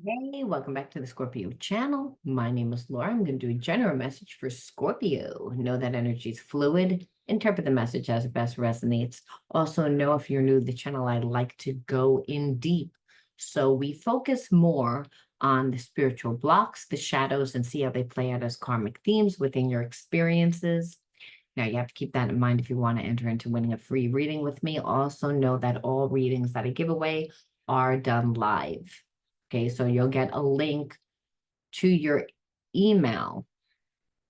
Hey, welcome back to the Scorpio channel. My name is Laura. I'm going to do a general message for Scorpio. Know that energy is fluid. Interpret the message as it best resonates. Also, know if you're new to the channel, I like to go in deep. So we focus more on the spiritual blocks, the shadows, and see how they play out as karmic themes within your experiences. Now, you have to keep that in mind if you want to enter into winning a free reading with me. Also, know that all readings that I give away are done live. Okay, so you'll get a link to your email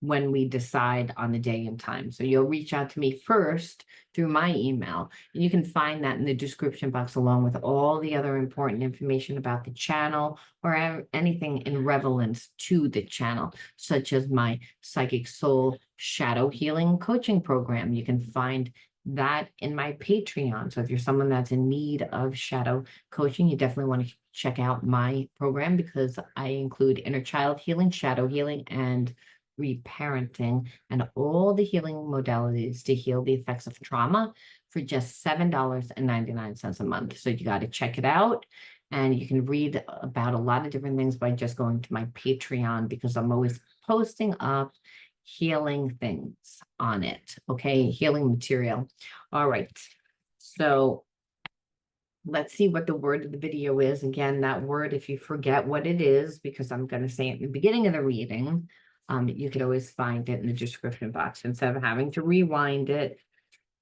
when we decide on the day and time. So you'll reach out to me first through my email, and you can find that in the description box along with all the other important information about the channel or anything in relevance to the channel, such as my Psychic Soul Shadow Healing Coaching Program. You can find that in my Patreon. So if you're someone that's in need of shadow coaching, you definitely want to check out my program because I include inner child healing, shadow healing, and reparenting, and all the healing modalities to heal the effects of trauma for just $7.99 a month. So you got to check it out. And you can read about a lot of different things by just going to my Patreon because I'm always posting up healing things on it. Okay, healing material. All right. So let's see what the word of the video is. Again, that word, if you forget what it is, because I'm going to say it in the beginning of the reading, you could always find it in the description box instead of having to rewind it.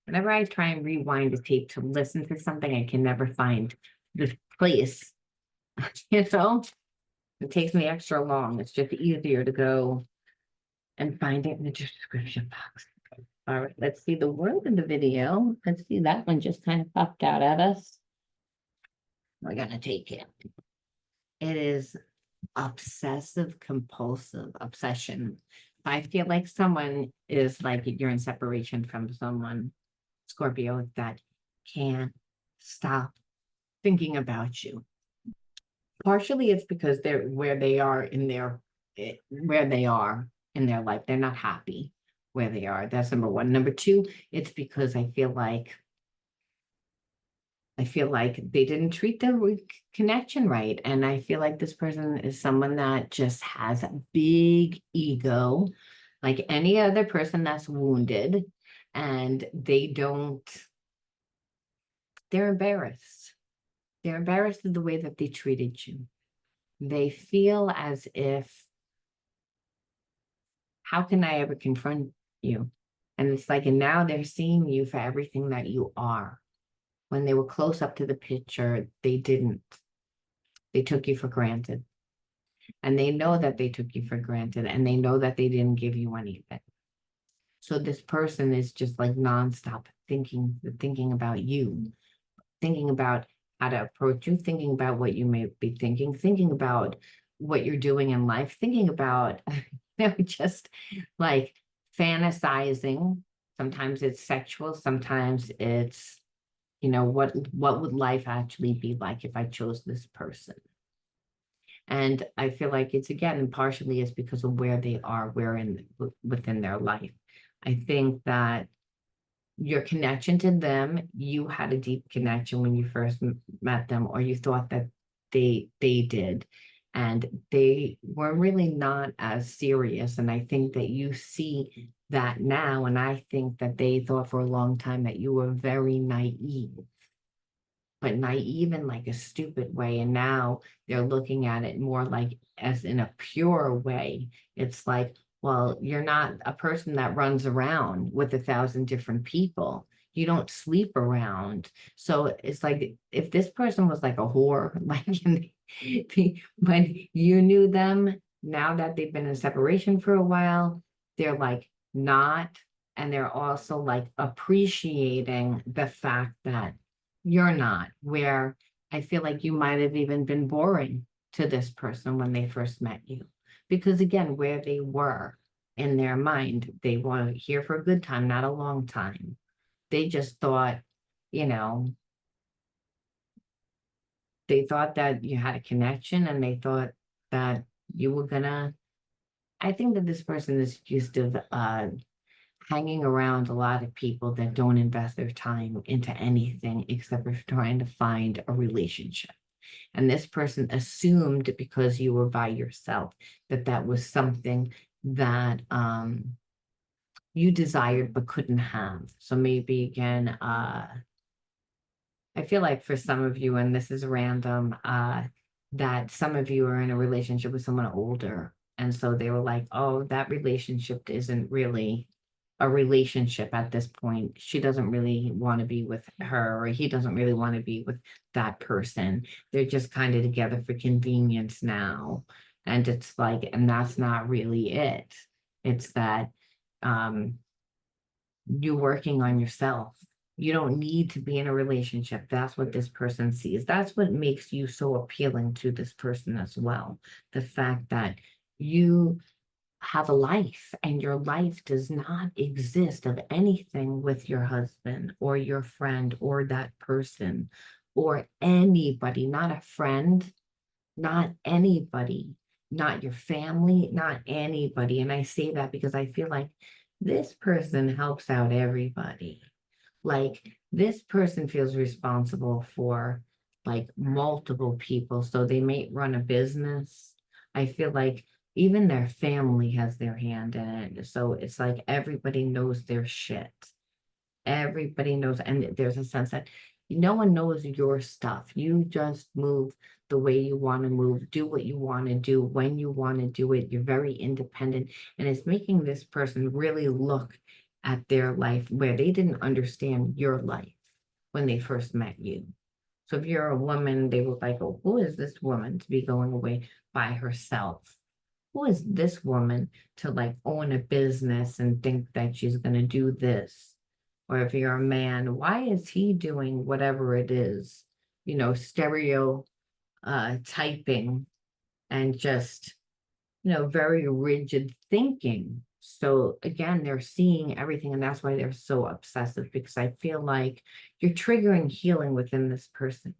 Whenever I try and rewind a tape to listen to something, I can never find the place. You know, it takes me extra long. It's just easier to go and find it in the description box. All right, let's see the word in the video. Let's see, that one just kind of popped out at us. We're gonna take it. It is obsessive compulsive obsession. I feel like someone is like you're in separation from someone, Scorpio, that can't stop thinking about you. Partially it's because they're where they are in their life. They're not happy where they are. That's number one. Number two, it's because I feel like they didn't treat the connection right. And I feel like this person is someone that just has a big ego, like any other person that's wounded, and they're embarrassed. They're embarrassed of the way that they treated you. They feel as if, how can I ever confront you? And it's like, and now they're seeing you for everything that you are. When they were close up to the picture, they didn't. They took you for granted. And they know that they took you for granted, and they know that they didn't give you anything. So this person is just like nonstop thinking about you, thinking about how to approach you, thinking about what you may be thinking about what you're doing in life, thinking about, just like fantasizing. Sometimes it's sexual, sometimes it's, what would life actually be like if I chose this person? And I feel like it's, again, partially is because of where they are, within their life. I think that your connection to them, you had a deep connection when you first met them, or you thought that they did, and they were really not as serious. And I think that you see that now, and I think that they thought for a long time that you were very naive, but naive in like a stupid way. And now they're looking at it more like as in a pure way. It's like, well, you're not a person that runs around with 1,000 different people. You don't sleep around. So it's like if this person was like a whore, like when you knew them, now that they've been in separation for a while, they're like not, and they're also like appreciating the fact that you're not, where I feel like you might have even been boring to this person when they first met you. Because again, where they were in their mind, they were here for a good time, not a long time. They just thought, you know, they thought that you had a connection, and they thought that you were gonna, I think that this person is used to hanging around a lot of people that don't invest their time into anything except for trying to find a relationship. And this person assumed because you were by yourself that that was something that you desired but couldn't have. So maybe again, I feel like for some of you, and this is random, that some of you are in a relationship with someone older. And so they were like, oh, that relationship isn't really a relationship at this point. She doesn't really want to be with her, or he doesn't really want to be with that person. They're just kind of together for convenience now. And it's like, and that's not really it. It's that you working on yourself. You don't need to be in a relationship. That's what this person sees. That's what makes you so appealing to this person as well. The fact that you have a life and your life does not exist of anything with your husband or your friend or that person or anybody, not a friend, not anybody, not your family, not anybody. And I say that because I feel like this person helps out everybody. Like this person feels responsible for like multiple people. So they may run a business. I feel like even their family has their hand in it. So it's like everybody knows their shit. Everybody knows, and there's a sense that no one knows your stuff. You just move the way you want to move, do what you want to do when you want to do it. You're very independent, and it's making this person really look at their life where they didn't understand your life when they first met you. So if you're a woman, they were like, oh, who is this woman to be going away by herself? Who is this woman to like own a business and think that she's going to do this? Or if you're a man, why is he doing whatever it is, stereo typing and just, very rigid thinking. So again, they're seeing everything, and that's why they're so obsessive, because I feel like you're triggering healing within this person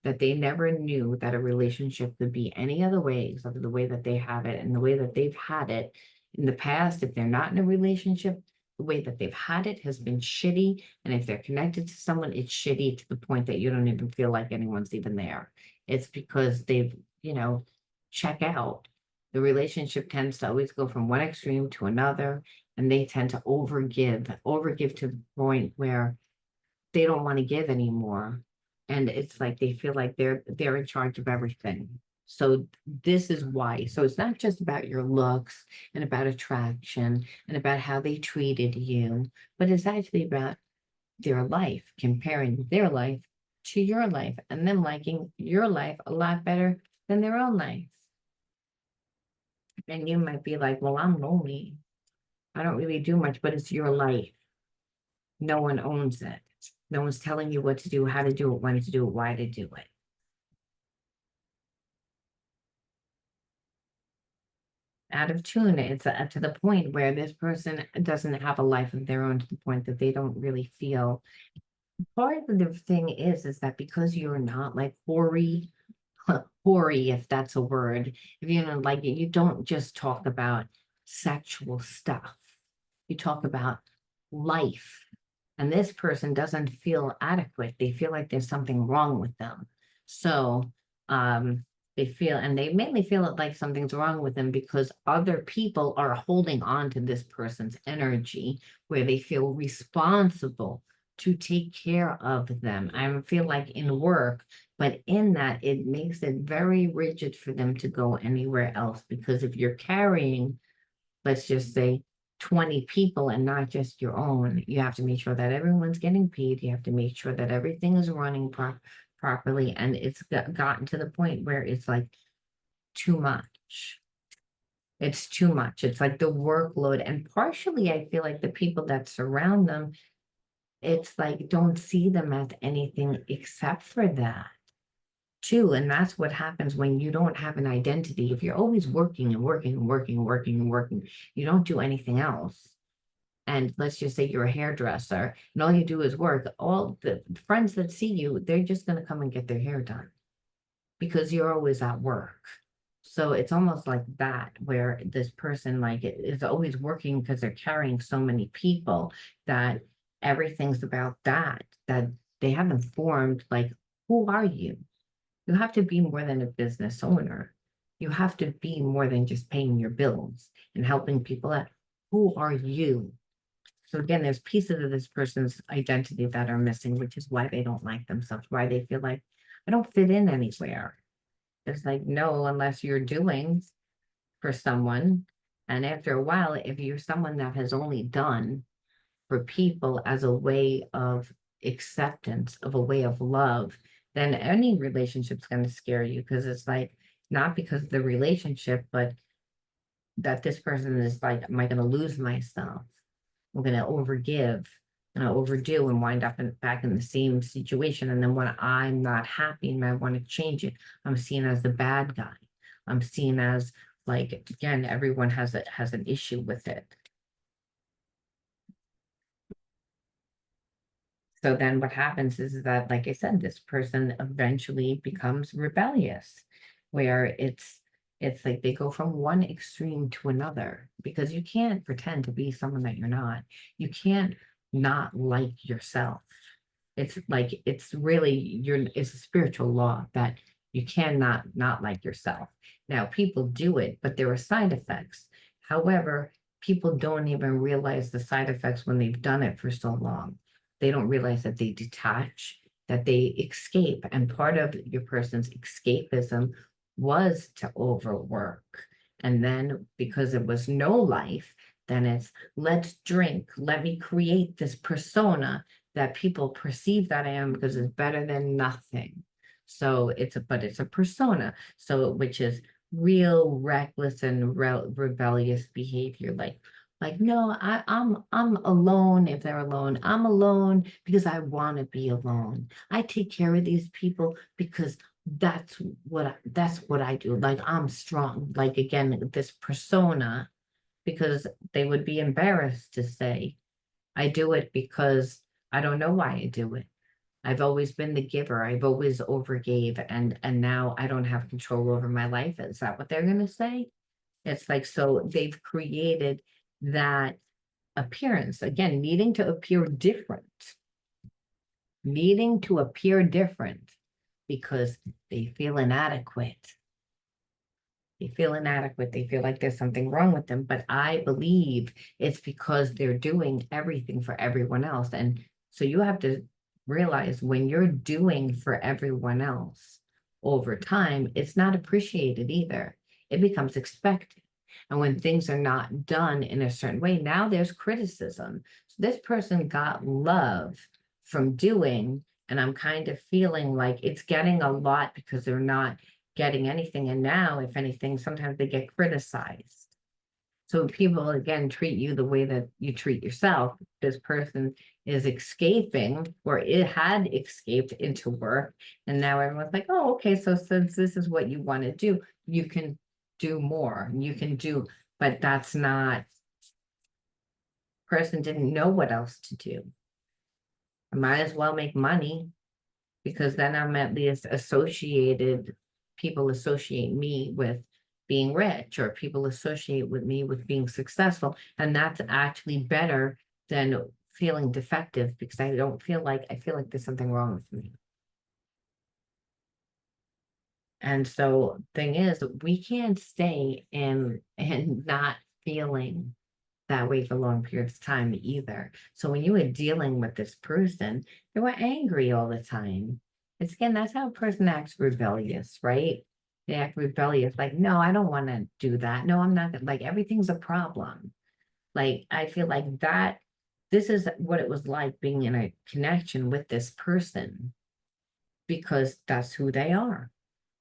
that they never knew that a relationship could be any other way except for the way that they have it and the way that they've had it in the past. If they're not in a relationship, the way that they've had it has been shitty. And if they're connected to someone, it's shitty to the point that you don't even feel like anyone's even there. It's because they've, check out. The relationship tends to always go from one extreme to another, and they tend to overgive to the point where they don't want to give anymore. And it's like they feel like they're in charge of everything. So this is why. So it's not just about your looks and about attraction and about how they treated you, but it's actually about their life, comparing their life to your life and them liking your life a lot better than their own life. And you might be like, well, I'm lonely. I don't really do much, but it's your life. No one owns it. No one's telling you what to do, how to do it, when to do it, why to do it. Out of tune, it's to the point where this person doesn't have a life of their own, to the point that they don't really feel. Part of the thing is that because you're not like hoary, hoary, if that's a word, if you don't like it, you don't just talk about sexual stuff. You talk about life. And this person doesn't feel adequate. They feel like there's something wrong with them. So they feel, and they mainly feel it like something's wrong with them because other people are holding on to this person's energy where they feel responsible to take care of them. I feel like in work, but in that it makes it very rigid for them to go anywhere else. Because if you're carrying, let's just say, 20 people and not just your own, you have to make sure that everyone's getting paid. You have to make sure that everything is running properly. And it's gotten to the point where it's like too much. It's too much. It's like the workload. And partially, I feel like the people that surround them, it's like don't see them as anything except for that too. And that's what happens when you don't have an identity. If you're always working and working and working and working and working, you don't do anything else. And let's just say you're a hairdresser and all you do is work, all the friends that see you, they're just going to come and get their hair done because you're always at work. So it's almost like that, where this person like is always working because they're carrying so many people that everything's about that they haven't formed like, who are you? You have to be more than a business owner. You have to be more than just paying your bills and helping people out. Who are you? So again, there's pieces of this person's identity that are missing, which is why they don't like themselves, why they feel like I don't fit in anywhere. It's like, no, unless you're doing for someone. And after a while, if you're someone that has only done for people as a way of acceptance, of a way of love, then any relationship's going to scare you because it's like, not because of the relationship, but that this person is like, am I going to lose myself? I'm going to overgive and I overdo and wind up back in the same situation. And then when I'm not happy and I want to change it, I'm seen as the bad guy. I'm seen as like, again, everyone has an issue with it. So then what happens is that, like I said, this person eventually becomes rebellious, where it's like they go from one extreme to another because you can't pretend to be someone that you're not. You can't not like yourself. It's like it's really it's a spiritual law that you cannot not like yourself. Now people do it, but there are side effects. However, people don't even realize the side effects when they've done it for so long. They don't realize that they detach, that they escape. And part of your person's escapism was to overwork. And then because it was no life, then it's let's drink, let me create this persona that people perceive that I am because it's better than nothing. So but it's a persona. So which is real reckless and rebellious behavior. Like no, I'm alone if they're alone. I'm alone because I want to be alone. I take care of these people because that's what I do. Like I'm strong. Like again, this persona, because they would be embarrassed to say, I do it because I don't know why I do it. I've always been the giver. I've always overgave and now I don't have control over my life. Is that what they're going to say? It's like, so they've created that appearance, again, needing to appear different because they feel inadequate. They feel inadequate. They feel like there's something wrong with them. But I believe it's because they're doing everything for everyone else. And so you have to realize when you're doing for everyone else over time, it's not appreciated either. It becomes expected. And when things are not done in a certain way, now there's criticism. So this person got love from doing, and I'm kind of feeling like it's getting a lot because they're not getting anything. And now, if anything, sometimes they get criticized. So people again treat you the way that you treat yourself. This person is escaping, or it had escaped into work. And now everyone's like, oh, okay, so since this is what you want to do, you can do more. You can do, but that's not, person didn't know what else to do. I might as well make money because then I'm at least associated, people associate me with being rich, or people associate with me with being successful. And that's actually better than feeling defective because I feel like there's something wrong with me. And so thing is, we can't stay in and not feeling that way for long periods of time either. So when you were dealing with this person, they were angry all the time. It's again, that's how a person acts rebellious, right? They act rebellious, like, no, I don't want to do that. No, I'm not like everything's a problem. Like I feel like that this is what it was like being in a connection with this person because that's who they are.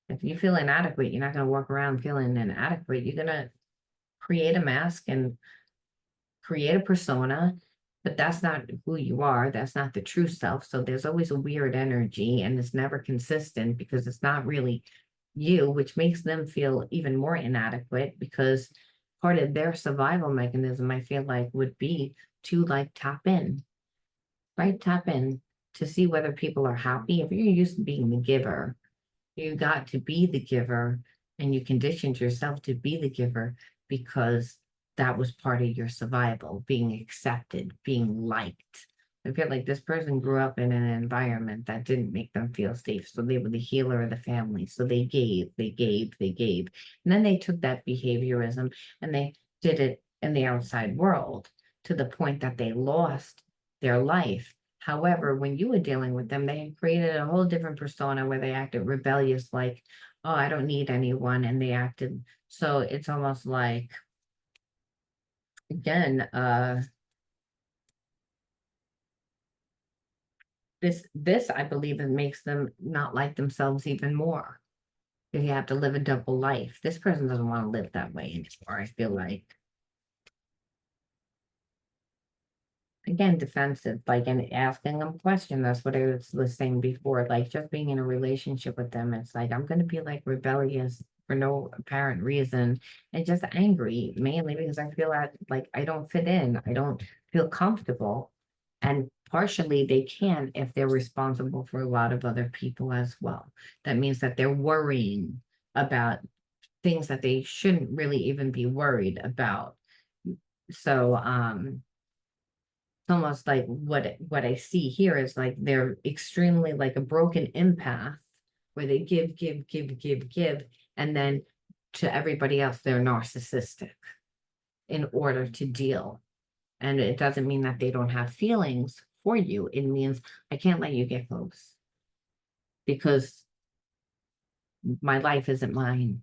If you feel inadequate, you're not going to walk around feeling inadequate. You're going to create a mask and create a persona, but that's not who you are. That's not the true self. So there's always a weird energy and it's never consistent because it's not really you, which makes them feel even more inadequate because part of their survival mechanism, I feel like, would be to like tap in, right? Tap in to see whether people are happy. If you're used to being the giver, you got to be the giver and you conditioned yourself to be the giver because that was part of your survival, being accepted, being liked. I feel like this person grew up in an environment that didn't make them feel safe. So they were the healer of the family. So they gave, they gave, they gave. And then they took that behaviorism and they did it in the outside world to the point that they lost their life. However, when you were dealing with them, they had created a whole different persona where they acted rebellious, like, oh, I don't need anyone. And they acted, so it's almost like, again, this I believe it makes them not like themselves even more. If you have to live a double life, this person doesn't want to live that way anymore. I feel like, again, defensive, like, and asking them questions. That's what I was saying before. Like, just being in a relationship with them, it's like I'm going to be like rebellious for no apparent reason and just angry, mainly because I feel like I don't fit in. I don't feel comfortable. And partially they can if they're responsible for a lot of other people as well. That means that they're worrying about things that they shouldn't really even be worried about. So it's almost like what I see here is like they're extremely like a broken empath where they give, give, give, give, give, and then to everybody else they're narcissistic in order to deal. And it doesn't mean that they don't have feelings for you. It means I can't let you get close because my life isn't mine.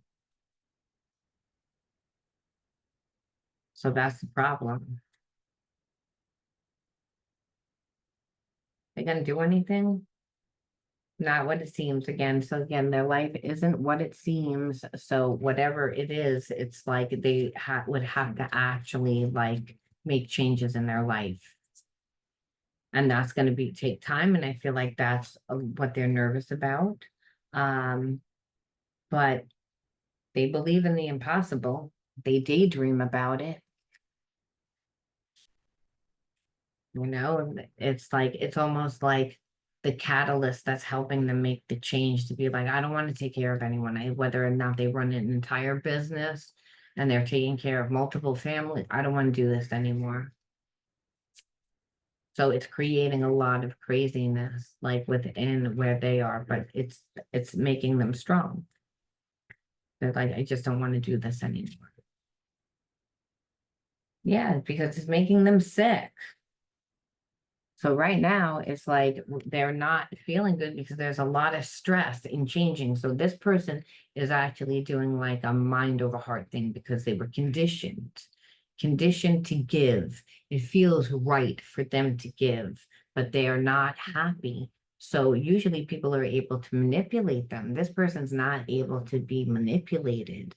So that's the problem. They're gonna do anything? Not what it seems again. So again, their life isn't what it seems. So whatever it is, it's like they would have to actually like make changes in their life. And that's going to take time. And I feel like that's what they're nervous about. Um, but they believe in the impossible. They daydream about it. It's like, it's almost like the catalyst that's helping them make the change to be like, I don't want to take care of anyone. Whether or not they run an entire business and they're taking care of multiple families, I don't want to do this anymore. So it's creating a lot of craziness like within where they are, but it's making them strong. They're like, I just don't want to do this anymore. Yeah, because it's making them sick. So right now it's like they're not feeling good because there's a lot of stress in changing. So this person is actually doing like a mind over heart thing because they were conditioned to give. It feels right for them to give, but they are not happy. So usually people are able to manipulate them. This person's not able to be manipulated.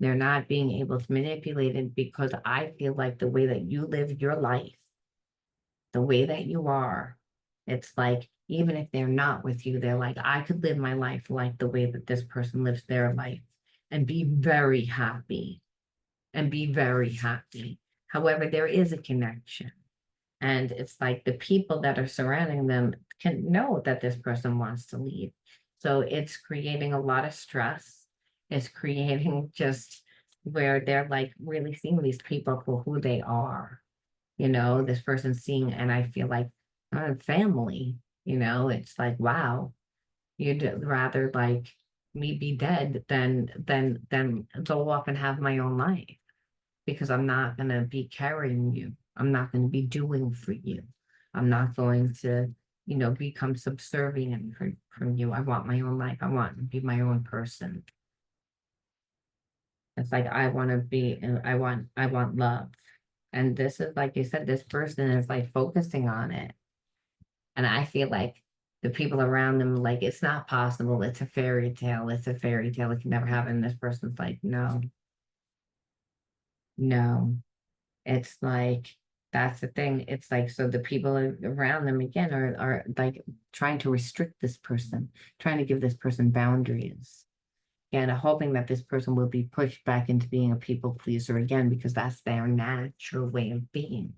They're not being able to manipulate it because I feel like the way that you live your life, the way that you are, it's like, even if they're not with you, they're like, I could live my life like the way that this person lives their life and be very happy and be very happy. However, there is a connection. And it's like the people that are surrounding them can know that this person wants to leave. So it's creating a lot of stress. It's creating just where they're like really seeing these people for who they are. This person seeing, and I feel like family, it's like, wow, you'd rather like me be dead than go off and have my own life because I'm not going to be carrying you. I'm not going to be doing for you. I'm not going to, become subservient from you. I want my own life. I want to be my own person. It's like I want love. And this is like you said, this person is like focusing on it. And I feel like the people around them, like, it's not possible. It's a fairy tale. It's a fairy tale. It can never happen. This person's like, no, no. It's like, that's the thing. It's like, so the people around them again are like trying to restrict this person, trying to give this person boundaries. And hoping that this person will be pushed back into being a people pleaser again, because that's their natural way of being,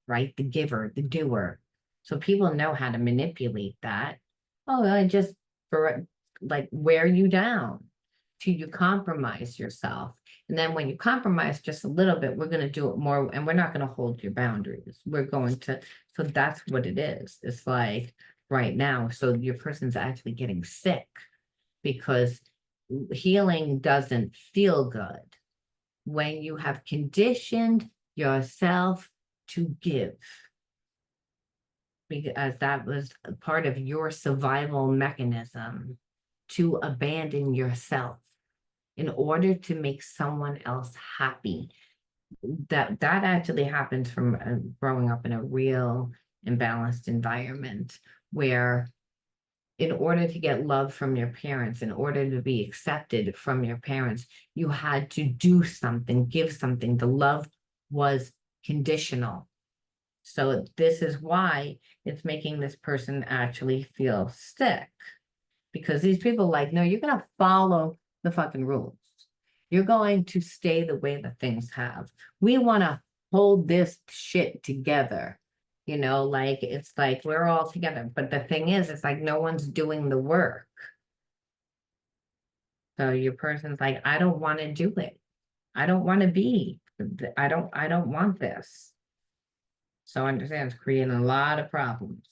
right? The giver, the doer. So people know how to manipulate that. Oh, I just for like wear you down till you compromise yourself. And then when you compromise just a little bit, we're going to do it more, and we're not going to hold your boundaries. We're going to, so that's what it is. It's like right now, so your person's actually getting sick because healing doesn't feel good when you have conditioned yourself to give, because that was a part of your survival mechanism, to abandon yourself in order to make someone else happy. That actually happens from growing up in a real imbalanced environment where in order to get love from your parents, in order to be accepted from your parents, you had to do something, give something. The love was conditional. So this is why it's making this person actually feel sick, because these people like, no, you're going to follow the fucking rules. You're going to stay the way that things have. We want to hold this shit together. You know, like, it's like we're all together. But the thing is, it's like no one's doing the work. So your person's like, I don't want to do it. I don't want to be. I don't want this. So understand, it's creating a lot of problems.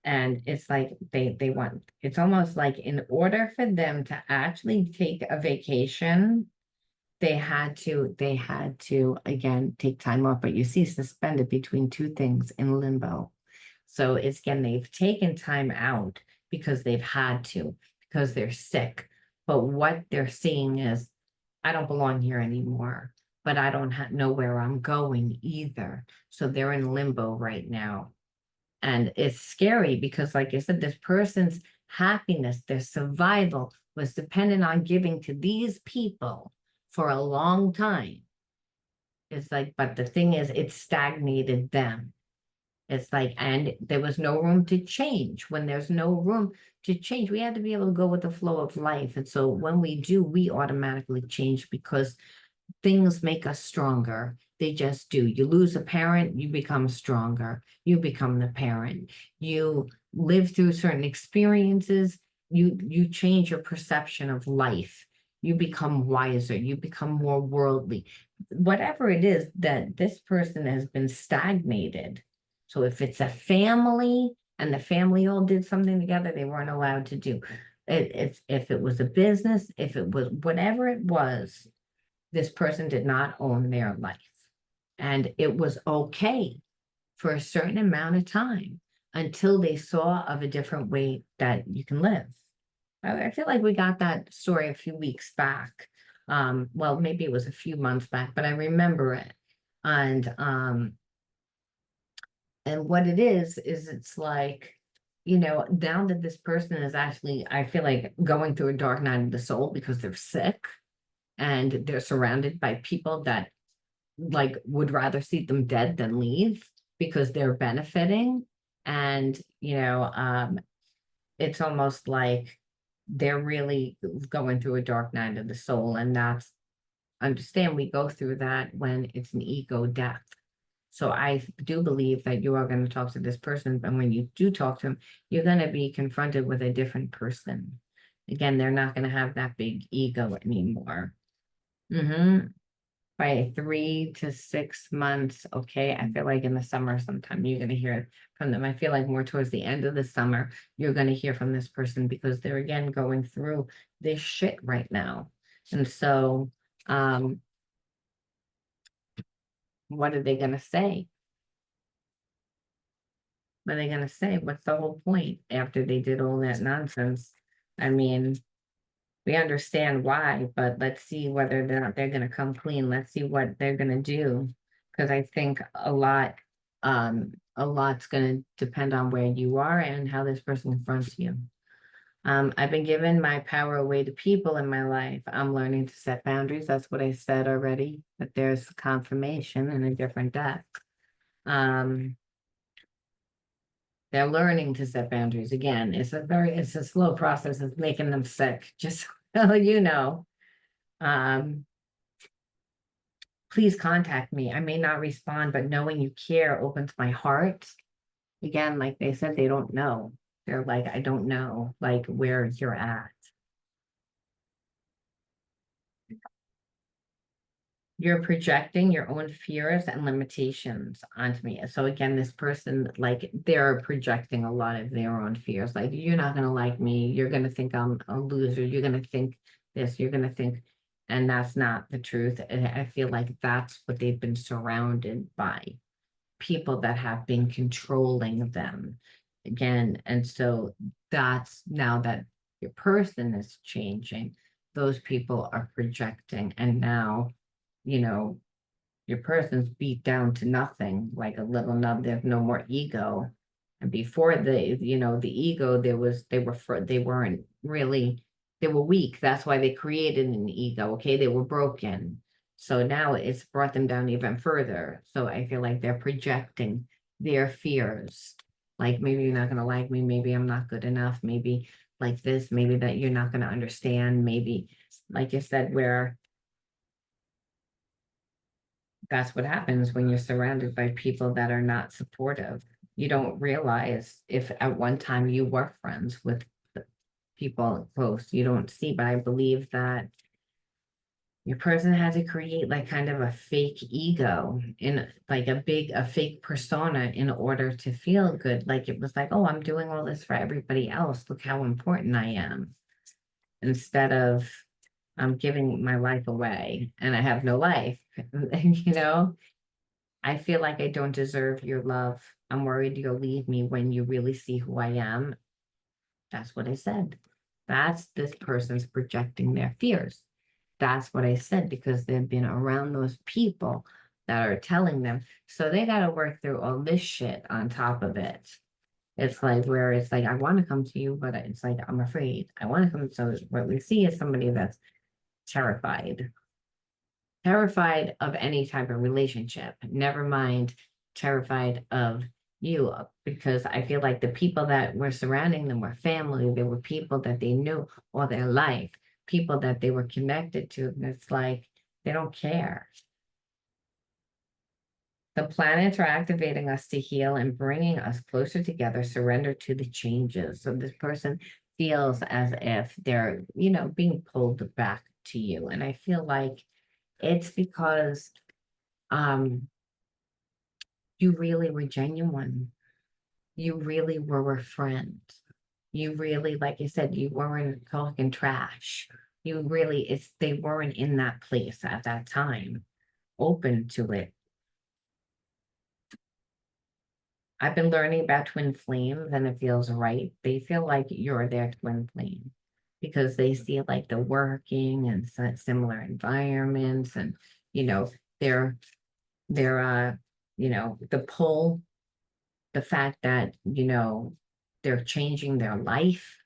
And it's like they want, it's almost like in order for them to actually take a vacation, they had to again take time off, but you see suspended between two things in limbo. So it's again, they've taken time out because they've had to, because they're sick. But what they're seeing is, I don't belong here anymore, but I don't know where I'm going either. So they're in limbo right now. And it's scary because, like I said, this person's happiness, their survival was dependent on giving to these people for a long time. It's like, but the thing is, it stagnated them. It's like, and there was no room to change. When there's no room to change, we had to be able to go with the flow of life. And so when we do, we automatically change because things make us stronger. They just do. You lose a parent, you become stronger. You become the parent. You live through certain experiences, you change your perception of life. You become wiser, you become more worldly. Whatever it is that this person has been stagnated. So if it's a family and the family all did something together, they weren't allowed to do. If it was a business, if it was whatever it was, this person did not own their life. And it was okay for a certain amount of time until they saw of a different way that you can live. I feel like we got that story a few weeks back. Well, maybe it was a few months back, but I remember it. And what it is it's like, you know, now that this person is actually, I feel like, going through a dark night of the soul because they're sick and they're surrounded by people that like would rather see them dead than leave because they're benefiting. And, you know, it's almost like they're really going through a dark night of the soul. And that's, understand, we go through that when it's an ego death. So I do believe that you are going to talk to this person, and when you do talk to them, you're going to be confronted with a different person. Again, they're not going to have that big ego anymore. By 3 to 6 months, okay, I feel like in the summer sometime you're going to hear from them. I feel like more towards the end of the summer, you're going to hear from this person because they're again going through this shit right now. And so, what are they going to say? What are they going to say? What's the whole point after they did all that nonsense? I mean, we understand why, but let's see whether they're going to come clean. Let's see what they're going to do. Because I think a lot's going to depend on where you are and how this person confronts you. I've been given my power away to people in my life. I'm learning to set boundaries. That's what I said already, but there's confirmation in a different deck. They're learning to set boundaries. Again, it's a slow process of making them sick, just so you know. Please contact me. I may not respond, but knowing you care opens my heart. Again, like they said, they don't know. They're like, I don't know, like, where you're at. you're projecting your own fears and limitations onto me. So again, this person, like, they're projecting a lot of their own fears. Like, you're not going to like me. You're going to think I'm a loser. You're going to think this. You're going to think, and that's not the truth. And I feel like that's what they've been surrounded by, people that have been controlling them. Again, and so that's now that your person is changing, those people are projecting, and now, you know, your person's beat down to nothing, like a little nub. There's no more ego. And before the ego, they weren't really, they were weak. That's why they created an ego. Okay, they were broken. So now it's brought them down even further. So I feel like they're projecting their fears. Like, maybe you're not gonna like me, maybe I'm not good enough, maybe like this, maybe that you're not gonna understand, maybe, like you said, where that's what happens when you're surrounded by people that are not supportive. You don't realize if at one time you were friends with the people close. You don't see, but I believe that your person had to create like kind of a fake ego, in like a fake persona, in order to feel good. Like, it was like, oh, I'm doing all this for everybody else. Look how important I am. Instead of, I'm giving my life away and I have no life. you know? I feel like I don't deserve your love. I'm worried you'll leave me when you really see who I am. That's what I said. That's this person's projecting their fears. That's what I said, because they've been around those people that are telling them. So they got to work through all this shit on top of it. It's like, where it's like, I want to come to you, but it's like, I'm afraid. I want to come. So what we see is somebody that's terrified, terrified of any type of relationship, never mind terrified of you, because I feel like the people that were surrounding them were family. They were people that they knew all their life, people that they were connected to. And it's like, they don't care. The planets are activating us to heal and bringing us closer together, surrender to the changes. So this person feels as if they're, being pulled back to you. And I feel like it's because um you really were genuine. You really were a friend. You really, like I said, you weren't talking trash. You really, they weren't in that place at that time, open to it. I've been learning about twin flames, and it feels right. They feel like you're their twin flame because they see like the working and similar environments, and you know, they're the pull, the fact that, they're changing their life,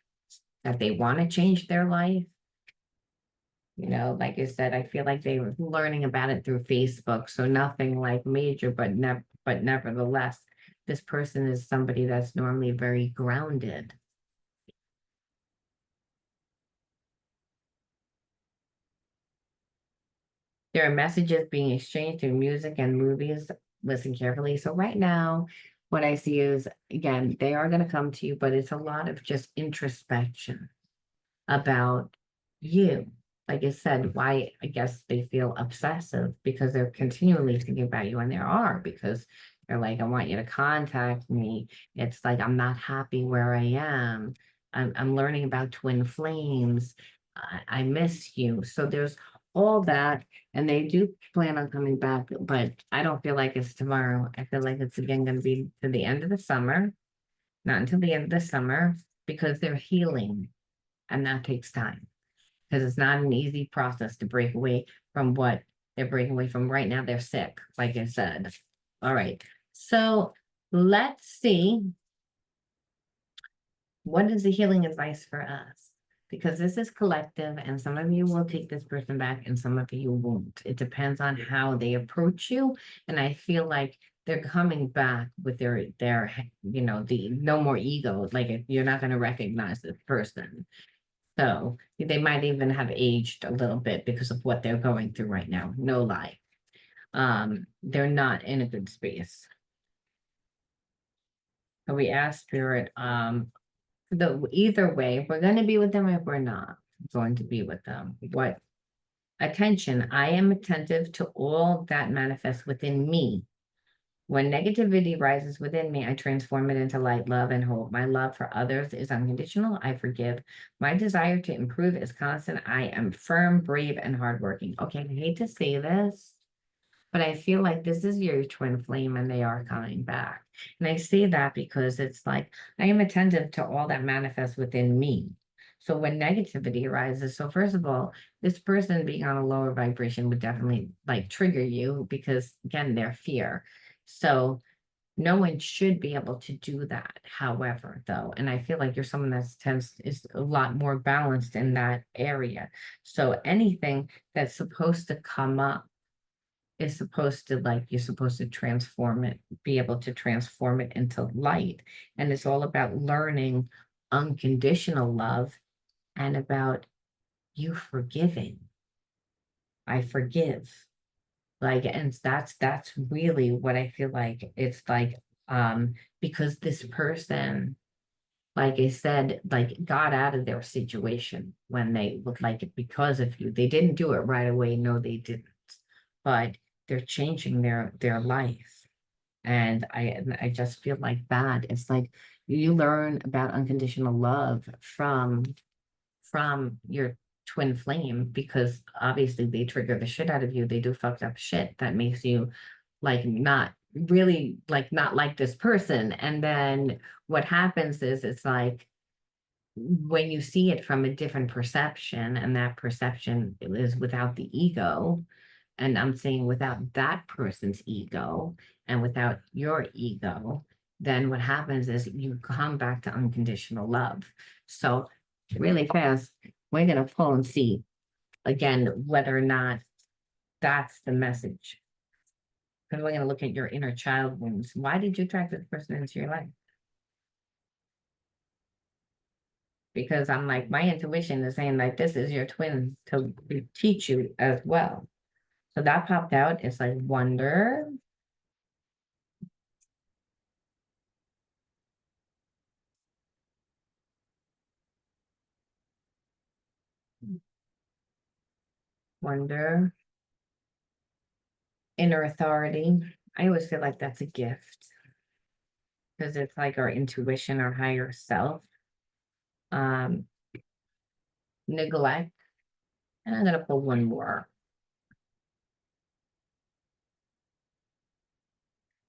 that they want to change their life. Like I said, I feel like they were learning about it through Facebook, so nothing like major, but nevertheless, this person is somebody that's normally very grounded. There are messages being exchanged through music and movies. Listen carefully. So right now, what I see is, again, they are going to come to you, but it's a lot of just introspection about you. Like I said, why I guess they feel obsessive, because they're continually thinking about you, and there are, because they're like, I want you to contact me. It's like, I'm not happy where I am. I'm learning about twin flames. I miss you. So there's all that, and they do plan on coming back, but I don't feel like it's tomorrow. I feel like it's again going to be to the end of the summer, not until the end of the summer, because they're healing, and that takes time, because it's not an easy process to break away from what they're breaking away from. Right now, they're sick, like I said. All right. So let's see, what is the healing advice for us? Because this is collective, and some of you will take this person back and some of you won't. It depends on how they approach you. And I feel like they're coming back with their the no more ego. Like, you're not going to recognize this person. So they might even have aged a little bit because of what they're going through right now. No lie. They're not in a good space. So we ask Spirit, either way, we're going to be with them if we're not going to be with them. Attention, I am attentive to all that manifests within me. When negativity rises within me, I transform it into light, love, and hope. My love for others is unconditional. I forgive. My desire to improve is constant. I am firm, brave, and hardworking. Okay, I hate to say this, but I feel like this is your twin flame and they are coming back. And I say that because it's like I am attentive to all that manifests within me. So when negativity arises, so first of all, this person being on a lower vibration would definitely like trigger you because again, their fear. So no one should be able to do that. However, though, and I feel like you're someone that tends is a lot more balanced in that area. So anything that's supposed to come up is supposed to like you're supposed to transform it, be able to transform it into light. And it's all about learning unconditional love and about you forgiving. I forgive. Like, and that's really what I feel like it's like, because this person, like I said, like got out of their situation when they looked like it because of you. They didn't do it right away. No, they didn't. But they're changing their life. And I just feel like that. It's like you learn about unconditional love from your twin flame because obviously they trigger the shit out of you. They do fucked up shit that makes you like not really like not like this person. And then what happens is it's like when you see it from a different perception, and that perception is without the ego, and I'm saying without that person's ego and without your ego, then what happens is you come back to unconditional love. So really fast, we're gonna pull and see again whether or not that's the message. Because we're gonna look at your inner child wounds. Why did you attract this person into your life? Because I'm like, my intuition is saying like this is your twin to teach you as well. So that popped out. It's like wonder, wonder, inner authority. I always feel like that's a gift because it's like our intuition, our higher self. Um, Neglect. And I'm gonna pull one more.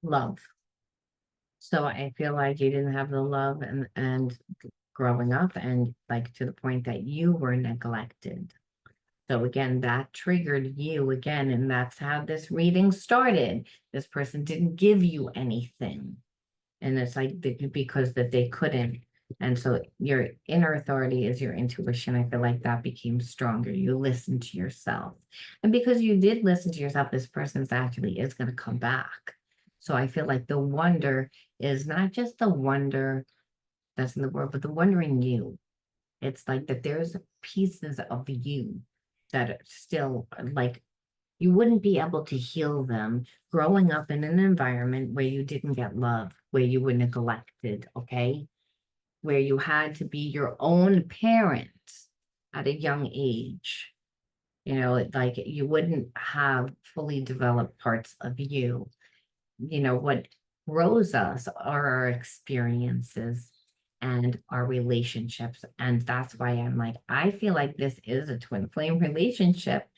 Love. So I feel like you didn't have the love and growing up and like to the point that you were neglected. So again, that triggered you again, and that's how this reading started. This person didn't give you anything. And it's like because that they couldn't. And so your inner authority is your intuition. I feel like that became stronger. You listen to yourself. And because you did listen to yourself, this person's actually is going to come back. So I feel like the wonder is not just the wonder that's in the world, but the wonder in you. It's like that there's pieces of you that are still like you wouldn't be able to heal them growing up in an environment where you didn't get love, where you were neglected, okay? Where you had to be your own parent at a young age. You know, like you wouldn't have fully developed parts of you. You know, what grows us are our experiences and our relationships. And that's why I'm like, I feel like this is a twin flame relationship.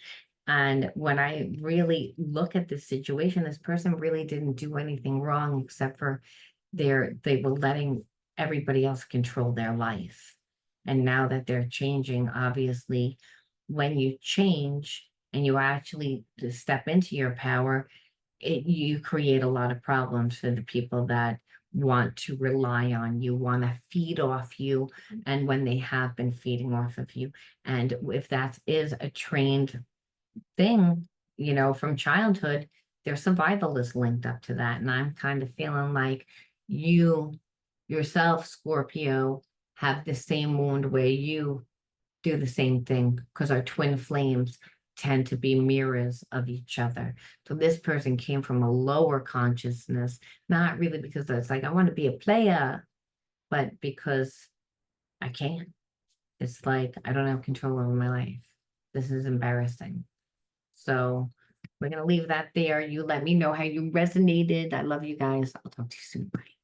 And when I really look at this situation, this person really didn't do anything wrong except for they were letting everybody else control their life. And now that they're changing, obviously, when you change and you actually step into your power, you create a lot of problems for the people that want to rely on you, want to feed off you, and when they have been feeding off of you. And if that is a trained thing, you know, from childhood, their survival is linked up to that. And I'm kind of feeling like you yourself, Scorpio, have the same wound where you do the same thing because our twin flames tend to be mirrors of each other. So this person came from a lower consciousness, not really because it's like, I want to be a player, but because I can't. It's like, I don't have control over my life. This is embarrassing. So we're going to leave that there. You let me know how you resonated. I love you guys. I'll talk to you soon. Bye.